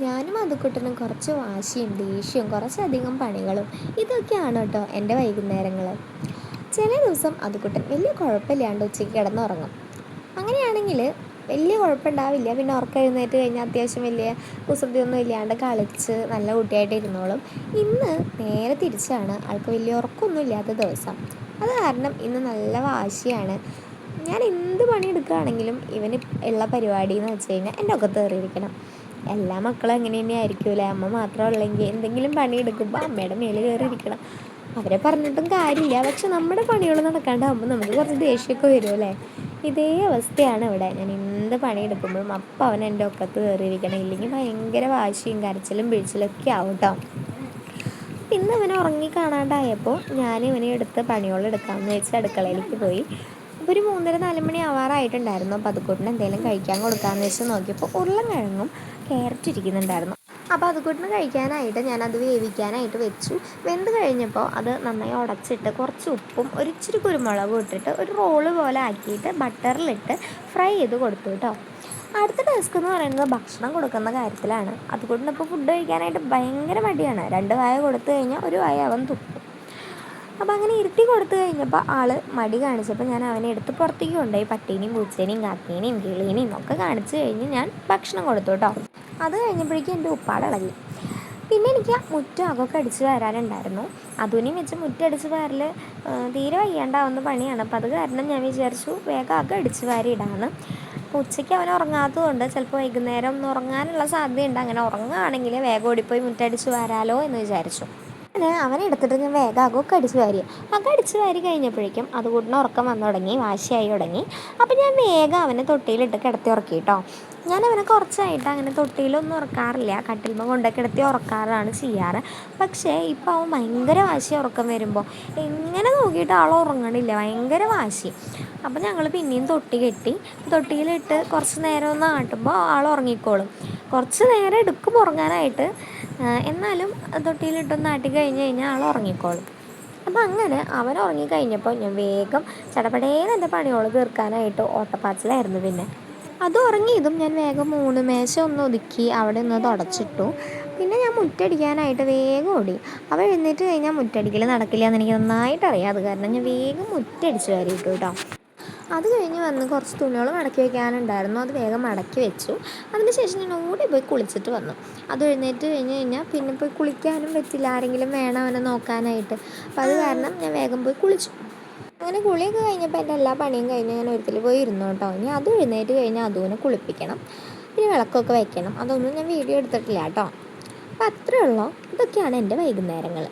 ഞാനും അതുക്കുട്ടനും കുറച്ച് വാശിയും ദേഷ്യവും കുറച്ചധികം പണികളും ഇതൊക്കെയാണ് കേട്ടോ എൻ്റെ വൈകുന്നേരങ്ങൾ. ചില ദിവസം അതുക്കുട്ടൻ വലിയ കുഴപ്പമില്ലാണ്ട് ഉച്ചയ്ക്ക് കിടന്നുറങ്ങും. അങ്ങനെയാണെങ്കിൽ വലിയ കുഴപ്പമുണ്ടാവില്ല. പിന്നെ ഉറക്കം എഴുന്നേറ്റ് കഴിഞ്ഞാൽ അത്യാവശ്യം വലിയ കുസൃതിയൊന്നും ഇല്ലാണ്ട് കളിച്ച് നല്ല കുട്ടിയായിട്ട് ഇരുന്നോളും. ഇന്ന് നേരെ തിരിച്ചാണ്, ആൾക്ക് വലിയ ഉറക്കമൊന്നും ഇല്ലാത്ത ദിവസം. അത് കാരണം ഇന്ന് നല്ല വാശിയാണ്. ഞാൻ എന്ത് പണിയെടുക്കുകയാണെങ്കിലും ഇവന് ഉള്ള പരിപാടി എന്ന് വെച്ച് കഴിഞ്ഞാൽ എൻ്റെ ഒക്കത്ത് കയറിയിരിക്കണം. എല്ലാ മക്കളും അങ്ങനെ തന്നെ ആയിരിക്കുമല്ലേ. അമ്മ മാത്രമുള്ളെങ്കിൽ എന്തെങ്കിലും പണിയെടുക്കുമ്പോൾ അമ്മയുടെ മേലെ കയറിയിരിക്കണം. അവരെ പറഞ്ഞിട്ടും കാര്യമില്ല. പക്ഷെ നമ്മുടെ പണികൾ നടക്കാണ്ടാകുമ്പോൾ നമുക്ക് കുറച്ച് ദേഷ്യമൊക്കെ വരുമല്ലേ. ഇതേ അവസ്ഥയാണ് ഇവിടെ. ഞാൻ എന്ത് പണിയെടുക്കുമ്പോഴും അപ്പം അവൻ എൻ്റെ ഒക്കത്ത് കയറിയിരിക്കണം. ഇല്ലെങ്കിൽ ഭയങ്കര വാശിയും കരച്ചിലും പിഴിച്ചിലൊക്കെ ആവും കേട്ടോ. ഇന്ന് അവനെ ഉറങ്ങി കാണാണ്ടായപ്പോൾ ഞാൻ ഇവനെ എടുത്ത് പണികളെടുക്കാമെന്ന് വെച്ച് അടുക്കളയിലേക്ക് പോയി. അപ്പോൾ ഒരു 3:30-4 മണി ആവാറായിട്ടുണ്ടായിരുന്നു. അപ്പോൾ അതുകൂട്ടിന് എന്തെങ്കിലും കഴിക്കാൻ കൊടുക്കാമെന്ന് വെച്ച് നോക്കിയപ്പോൾ ഉരുളക്കിഴങ്ങും ക്യാരറ്റ് ഇരിക്കുന്നുണ്ടായിരുന്നു. അപ്പോൾ അതുകൂട്ടിന് കഴിക്കാനായിട്ട് ഞാനത് വേവിക്കാനായിട്ട് വെച്ചു. വെന്ത് കഴിഞ്ഞപ്പോൾ അത് നന്നായി ഉടച്ചിട്ട് കുറച്ച് ഉപ്പും ഒരിച്ചിരി കുരുമുളകും ഇട്ടിട്ട് ഒരു റോള് പോലെ ആക്കിയിട്ട് ബട്ടറിലിട്ട് ഫ്രൈ ചെയ്ത് കൊടുത്തു കേട്ടോ. അടുത്ത ടാസ്ക് എന്ന് പറയുന്നത് ഭക്ഷണം കൊടുക്കുന്ന കാര്യത്തിലാണ്. അതുകൊണ്ടിപ്പോൾ ഫുഡ് കഴിക്കാനായിട്ട് ഭയങ്കര മടിയാണ്. 2 വായ കൊടുത്തു കഴിഞ്ഞാൽ 1 വായ അവൻ തുപ്പും. അപ്പോൾ അങ്ങനെ ഇരുത്തി കൊടുത്തു കഴിഞ്ഞപ്പോൾ ആൾ മടി കാണിച്ചപ്പോൾ ഞാൻ അവനെ എടുത്ത് പുറത്തേക്ക് കൊണ്ടുപോയി പട്ടീനെയും പൂച്ചേനെയും കാക്കേനെയും കിളീനെയും ഒക്കെ കാണിച്ച് കഴിഞ്ഞ് ഞാൻ ഭക്ഷണം കൊടുത്തു കേട്ടോ. അത് കഴിഞ്ഞപ്പോഴേക്കും എൻ്റെ ഉപ്പാട് ഇളകി. പിന്നെ എനിക്ക് മുറ്റം അകമൊക്കെ അടിച്ച് വരാനുണ്ടായിരുന്നു. അതുവിനെയും വെച്ച് മുറ്റം അടിച്ച് വാരൽ തീരെ വയ്യാണ്ടാവുന്ന പണിയാണ്. അപ്പോൾ അത് കാരണം ഞാൻ വിചാരിച്ചു വേഗം അകം അടിച്ച് വാരി ഇടാമെന്ന്. അപ്പോൾ ഉച്ചയ്ക്ക് അവൻ ഉറങ്ങാത്തതുകൊണ്ട് ചിലപ്പോൾ വൈകുന്നേരം ഒന്ന് ഉറങ്ങാനുള്ള സാധ്യതയുണ്ട്. അങ്ങനെ ഉറങ്ങുകയാണെങ്കിൽ വേഗം ഓടിപ്പോയി മുറ്റടിച്ച് വരാലോ എന്ന് വിചാരിച്ചു. അങ്ങനെ അവനെ എടുത്തിട്ട് ഞാൻ വേഗം അകമൊക്കെ അടിച്ച് വാരി. അകം അടിച്ച് വാരി കഴിഞ്ഞപ്പോഴേക്കും അതുകൂട്ടിന് ഉറക്കം വന്നു തുടങ്ങി, വാശിയായി തുടങ്ങി. അപ്പോൾ ഞാൻ വേഗം അവനെ തൊട്ടിയിലിട്ട് കിടത്തി ഉറക്കി കേട്ടോ. ഞാൻ അവനെ കുറച്ചായിട്ട് അങ്ങനെ തൊട്ടിയിലൊന്നും ഉറക്കാറില്ല, കട്ടിൽമ കൊണ്ടൊക്കെ കിടത്തി ഉറക്കാറാണ് ചെയ്യാറ്. പക്ഷേ ഇപ്പോൾ അവൻ ഭയങ്കര വാശി. ഉറക്കം വരുമ്പോൾ എങ്ങനെ നോക്കിയിട്ട് ആൾ ഉറങ്ങണില്ല, ഭയങ്കര വാശി. അപ്പോൾ ഞങ്ങൾ പിന്നെയും തൊട്ടി കെട്ടി തൊട്ടിയിലിട്ട് കുറച്ച് നേരം ഒന്ന് ആട്ടുമ്പോൾ ആൾ ഉറങ്ങിക്കോളും. കുറച്ച് നേരം എടുക്കും ഉറങ്ങാനായിട്ട്, എന്നാലും തൊട്ടിയിലിട്ടൊന്ന് ആട്ടി കഴിഞ്ഞ് കഴിഞ്ഞാൽ ആൾ ഉറങ്ങിക്കോളും. അപ്പോൾ അങ്ങനെ അവൻ ഉറങ്ങിക്കഴിഞ്ഞപ്പോൾ ഞാൻ വേഗം ചടപടേന്ന് എൻ്റെ പണിയോട് തീർക്കാനായിട്ട് ഓട്ടപ്പാച്ചിലായിരുന്നു. പിന്നെ അത് ഉറങ്ങിയതും ഞാൻ വേഗം 3 മേശ ഒന്ന് ഒതുക്കി അവിടെ ഒന്ന് തുടച്ചിട്ടു. പിന്നെ ഞാൻ മുറ്റടിക്കാനായിട്ട് വേഗം ഓടി. അവ എഴുന്നേറ്റ് കഴിഞ്ഞാൽ മുറ്റടിക്കൽ നടക്കില്ല എന്ന് എനിക്ക് നന്നായിട്ട് അറിയാം. അത് കാരണം ഞാൻ വേഗം മുറ്റടിച്ച് വാരിയിട്ടു കേട്ടോ. അത് കഴിഞ്ഞ് വന്ന് കുറച്ച് തുണികൾ മടക്കി വയ്ക്കാനുണ്ടായിരുന്നു. അത് വേഗം മടക്കി വെച്ചു. അതിന് ശേഷം ഞാൻ ഓടി പോയി കുളിച്ചിട്ട് വന്നു. അത് എഴുന്നേറ്റ് കഴിഞ്ഞ് കഴിഞ്ഞാൽ പിന്നെ പോയി കുളിക്കാനും പറ്റില്ല, ആരെങ്കിലും വേണം അവനെ നോക്കാനായിട്ട്. അപ്പോൾ അത് കാരണം ഞാൻ വേഗം പോയി കുളിച്ചു. അങ്ങനെ കുളിയൊക്കെ കഴിഞ്ഞപ്പോൾ എൻ്റെ എല്ലാ പണിയും കഴിഞ്ഞ് ഞാൻ ഒരുത്തിൽ പോയി ഇരുന്നു കേട്ടോ. ഇനി അത് എഴുന്നേറ്റ് കഴിഞ്ഞാൽ അതുവിനെ കുളിപ്പിക്കണം, പിന്നെ വിളക്കൊക്കെ വയ്ക്കണം. അതൊന്നും ഞാൻ വീഡിയോ എടുത്തിട്ടില്ല കേട്ടോ. അപ്പോൾ അത്രയേ ഉള്ളൂ. ഇതൊക്കെയാണ് എൻ്റെ വൈകുന്നേരങ്ങൾ.